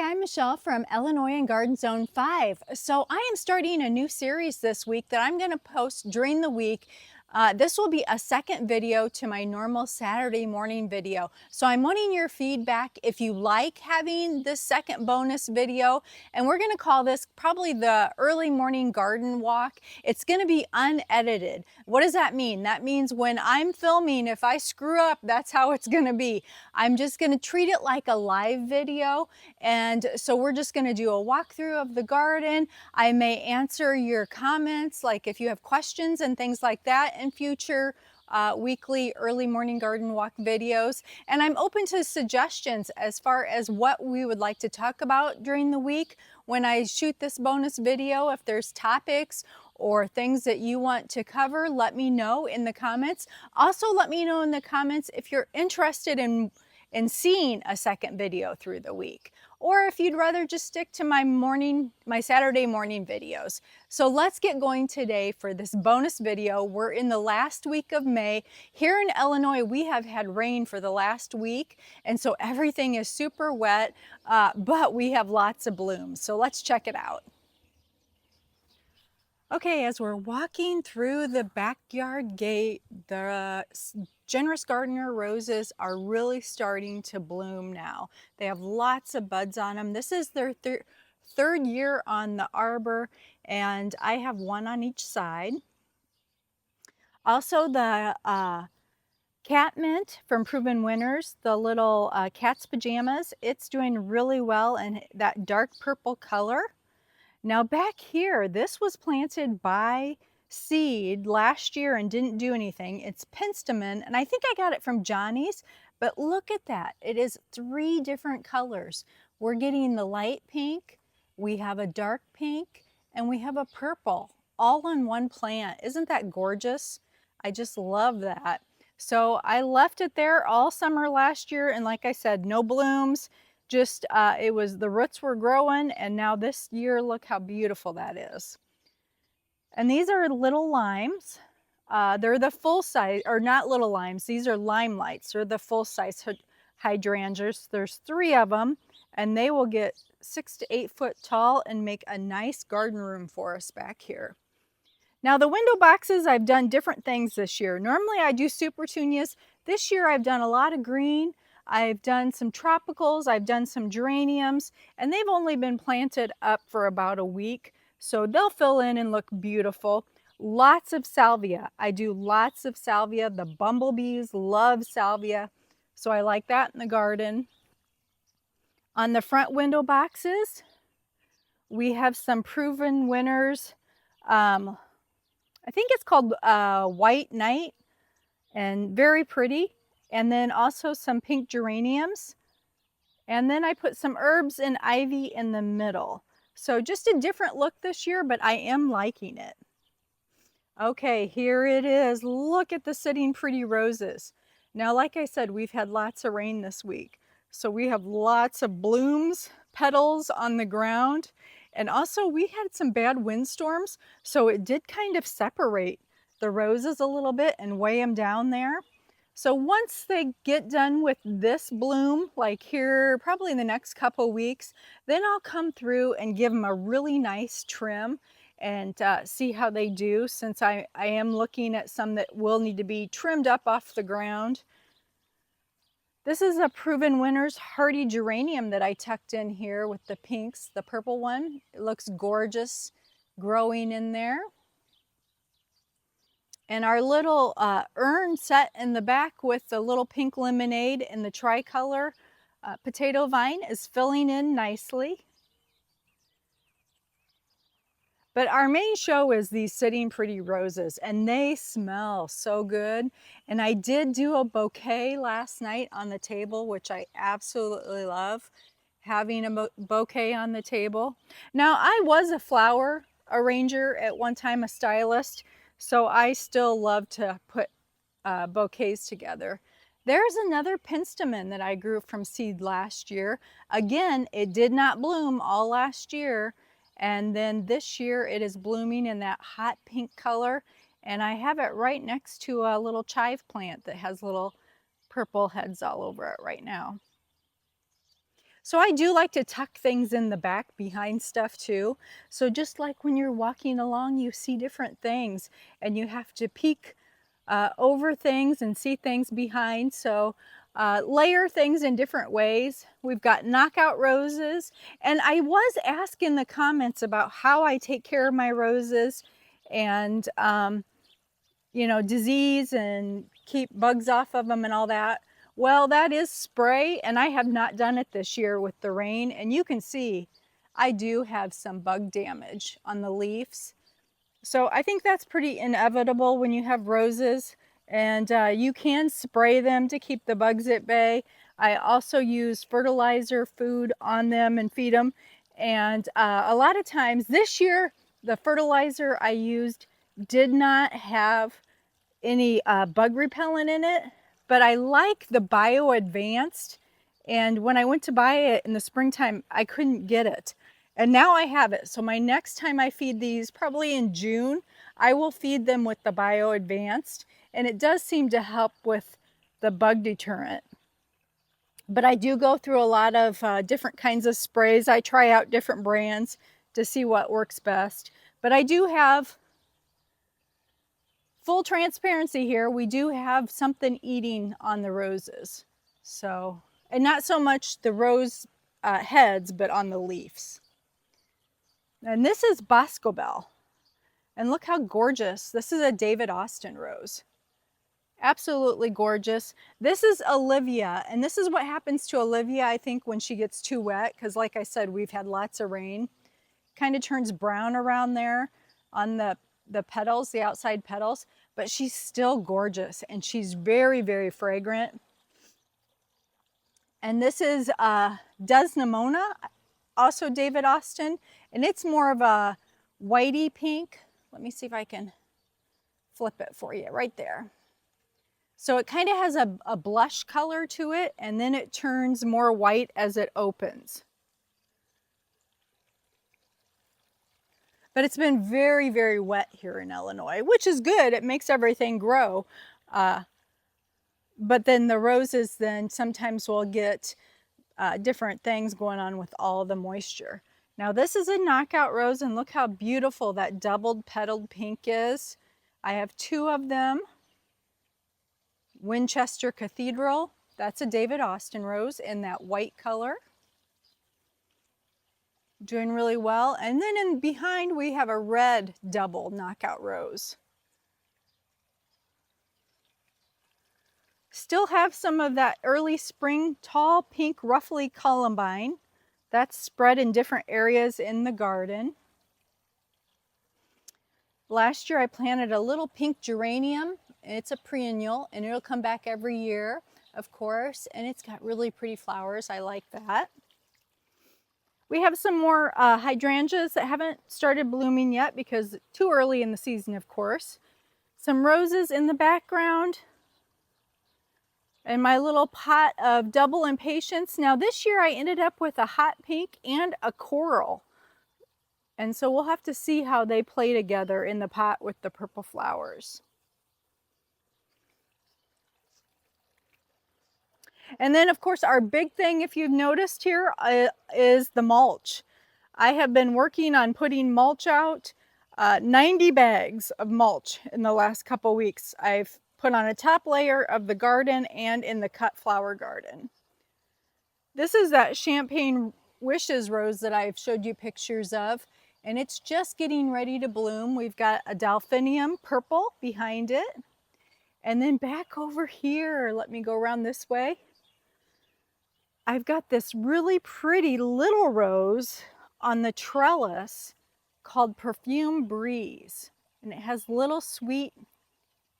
Hi, I'm Michelle from Illinois and Garden Zone 5. So I am starting a new series this week that I'm going to post during the week. This will be a second video to my normal Saturday morning video. So I'm wanting your feedback if you like having this second bonus video. And we're going to call this probably the early morning garden walk. It's going to be unedited. What does that mean? That means when I'm filming, if I screw up, that's how it's going to be. I'm just going to treat it like a live video. And so we're just going to do a walkthrough of the garden. I may answer your comments, like if you have questions and things like that in future weekly early morning garden walk videos. And I'm open to suggestions as far as what we would like to talk about during the week when I shoot this bonus video. If there's topics or things that you want to cover, let me know in the comments. Also, let me know in the comments if you're interested in seeing a second video through the week, or if you'd rather just stick to my Saturday morning videos. So let's get going today for this bonus video. We're in the last week of May. Here in Illinois, we have had rain for the last week, and so everything is super wet, but we have lots of blooms. So let's check it out. Okay, as we're walking through the backyard gate, the generous gardener roses are really starting to bloom now. They have lots of buds on them. This is their third year on the arbor, and I have one on each side. Also, the catmint from Proven Winners, the little cat's pajamas, it's doing really well in that dark purple color. Now back here, this was planted by seed last year and didn't do anything. It's penstemon, and I think I got it from Johnny's, but look at that. It is 3 different colors. We're getting the light pink, we have a dark pink, and we have a purple, all on one plant. Isn't that gorgeous? I just love that. So I left it there all summer last year, and like I said, no blooms. Just the roots were growing, and now this year, look how beautiful that is. And these are little limes. They're the full size, or not little limes, these are limelights. They're the full size hydrangeas. There's 3 of them, and they will get 6 to 8 foot tall and make a nice garden room for us back here. Now the window boxes, I've done different things this year. Normally I do super petunias. This year I've done a lot of green. I've done some tropicals, I've done some geraniums, and they've only been planted up for about a week, so they'll fill in and look beautiful. Lots of salvia. I do lots of salvia. The bumblebees love salvia, so I like that in the garden. On the front window boxes, we have some Proven Winners. I think it's called White Night, and very pretty. And then also some pink geraniums. And then I put some herbs and ivy in the middle. So just a different look this year, but I am liking it. Okay, here it is. Look at the sitting pretty roses. Now, like I said, we've had lots of rain this week. So we have lots of blooms, petals on the ground. And also we had some bad windstorms, so it did kind of separate the roses a little bit and weigh them down there. So once they get done with this bloom, like here, probably in the next couple weeks, then I'll come through and give them a really nice trim and see how they do, since I am looking at some that will need to be trimmed up off the ground. This is a Proven Winners hardy geranium that I tucked in here with the pinks, the purple one. It looks gorgeous growing in there. And our little urn set in the back with the little pink lemonade and the tricolor potato vine is filling in nicely. But our main show is these sitting pretty roses, and they smell so good. And I did do a bouquet last night on the table, which I absolutely love, having a bouquet on the table. Now, I was a flower arranger at one time, a stylist, so I still love to put bouquets together. There's another penstemon that I grew from seed last year. Again, it did not bloom all last year, and then this year it is blooming in that hot pink color, and I have it right next to a little chive plant that has little purple heads all over it right now. So I do like to tuck things in the back behind stuff too. So just like when you're walking along, you see different things and you have to peek over things and see things behind. So layer things in different ways. We've got knockout roses. And I was asked in the comments about how I take care of my roses and, you know, disease and keep bugs off of them and all that. Well, that is spray, and I have not done it this year with the rain. And you can see I do have some bug damage on the leaves. So I think that's pretty inevitable when you have roses, and you can spray them to keep the bugs at bay. I also use fertilizer food on them and feed them. And a lot of times this year, the fertilizer I used did not have any bug repellent in it, but I like the Bio Advanced. And when I went to buy it in the springtime, I couldn't get it. And now I have it. So my next time I feed these, probably in June, I will feed them with the Bio Advanced. And it does seem to help with the bug deterrent. But I do go through a lot of different kinds of sprays. I try out different brands to see what works best. But I do have full transparency here, we do have something eating on the roses. So, and not so much the rose heads, but on the leaves. And this is Boscobel. And look how gorgeous. This is a David Austin rose. Absolutely gorgeous. This is Olivia, and this is what happens to Olivia, I think, when she gets too wet, because like I said, we've had lots of rain. Kind of turns brown around there on the petals, the outside petals, but she's still gorgeous and she's very, very fragrant. And this is Desdemona, also David Austin, and it's more of a whitey pink. Let me see if I can flip it for you right there. So it kind of has a blush color to it, and then it turns more white as it opens. But it's been very, very wet here in Illinois, which is good. It makes everything grow. But then the roses then sometimes will get different things going on with all the moisture. Now this is a knockout rose, and look how beautiful that doubled petaled pink is. I have two of them. Winchester Cathedral, that's a David Austin rose in that white color. Doing really well. And then in behind we have a red double knockout rose. Still have some of that early spring tall pink ruffly columbine. That's spread in different areas in the garden. Last year I planted a little pink geranium. It's a perennial and it'll come back every year, of course, and it's got really pretty flowers. I like that. We have some more hydrangeas that haven't started blooming yet because too early in the season, of course. Some roses in the background. And my little pot of double impatiens. Now this year I ended up with a hot pink and a coral. And so we'll have to see how they play together in the pot with the purple flowers. And then of course our big thing, if you've noticed here, is the mulch. I have been working on putting mulch out, 90 bags of mulch in the last couple weeks. I've put on a top layer of the garden and in the cut flower garden. This is that Champagne Wishes rose that I've showed you pictures of, and it's just getting ready to bloom. We've got a delphinium purple behind it. And then back over here, let me go around this way. I've got this really pretty little rose on the trellis called Perfume Breeze. And it has little sweet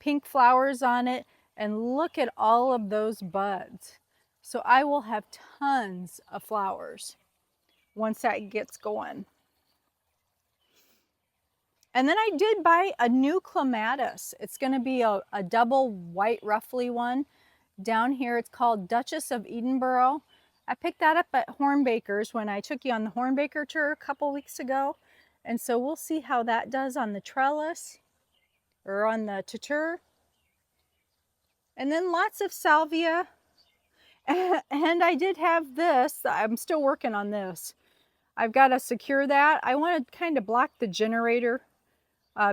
pink flowers on it, and look at all of those buds. So I will have tons of flowers once that gets going. And then I did buy a new clematis. It's going to be a double white ruffly one. Down here it's called Duchess of Edinburgh. I picked that up at Hornbaker's when I took you on the Hornbaker tour a couple weeks ago. And so we'll see how that does on the trellis or on the tutor. And then lots of salvia. And I did have this. I'm still working on this. I've got to secure that. I want to kind of block the generator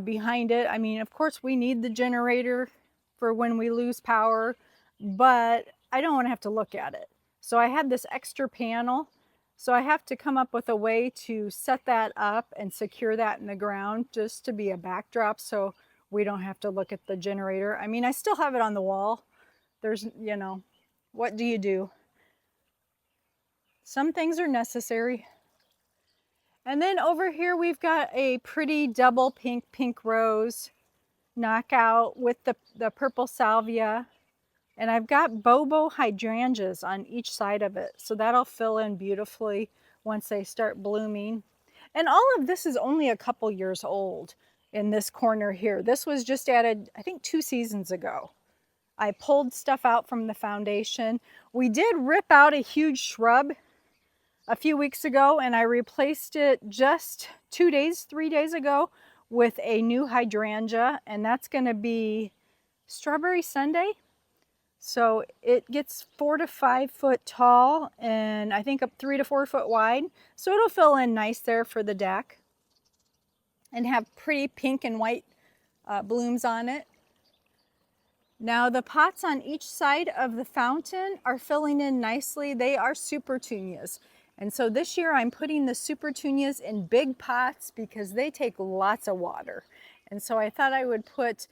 behind it. I mean, of course, we need the generator for when we lose power, but I don't want to have to look at it. So I had this extra panel. So I have to come up with a way to set that up and secure that in the ground just to be a backdrop so we don't have to look at the generator. I mean, I still have it on the wall. There's, you know, what do you do? Some things are necessary. And then over here we've got a pretty double pink rose knockout with the purple salvia. And I've got bobo hydrangeas on each side of it. So that'll fill in beautifully once they start blooming. And all of this is only a couple years old in this corner here. This was just added, I think, 2 seasons ago. I pulled stuff out from the foundation. We did rip out a huge shrub a few weeks ago, and I replaced it just 3 days ago with a new hydrangea, and that's going to be Strawberry Sunday. So it gets 4 to 5 foot tall and I think up 3 to 4 foot wide. So it'll fill in nice there for the deck and have pretty pink and white blooms on it. Now the pots on each side of the fountain are filling in nicely. They are supertunias. And so this year I'm putting the supertunias in big pots because they take lots of water. And so I thought I would put,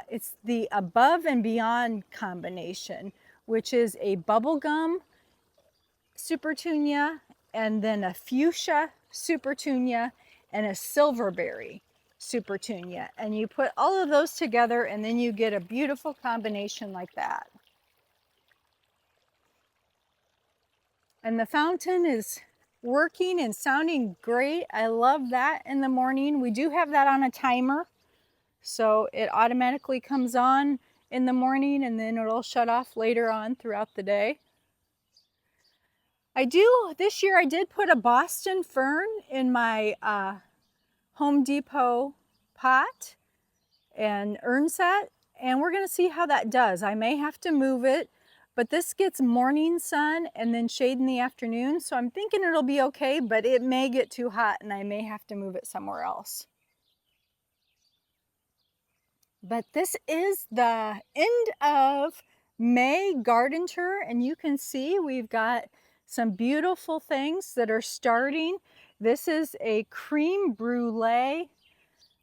it's the Above and Beyond combination, which is a bubblegum supertunia and then a fuchsia supertunia and a silverberry supertunia. And you put all of those together and then you get a beautiful combination like that. And the fountain is working and sounding great. I love that in the morning. We do have that on a timer, so it automatically comes on in the morning and then it'll shut off later on throughout the day. This year I did put a Boston fern in my Home Depot pot and urn set, and we're gonna see how that does. I may have to move it, but this gets morning sun and then shade in the afternoon, so I'm thinking it'll be okay, but it may get too hot and I may have to move it somewhere else. But this is the end of May garden tour, and you can see we've got some beautiful things that are starting. This is a creme brulee,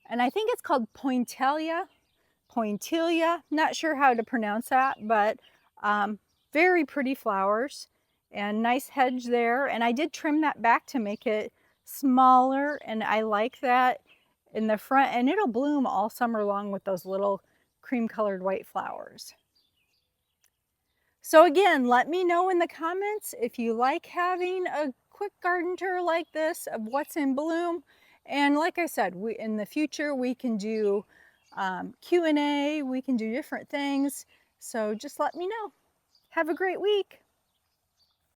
and I think it's called pointillia, not sure how to pronounce that, but very pretty flowers and nice hedge there. And I did trim that back to make it smaller, and I like that in the front, and it'll bloom all summer long with those little cream colored white flowers. So again, let me know in the comments if you like having a quick garden tour like this of what's in bloom. And like I said, in the future we can do Q&A, we can do different things. So just let me know. Have a great week.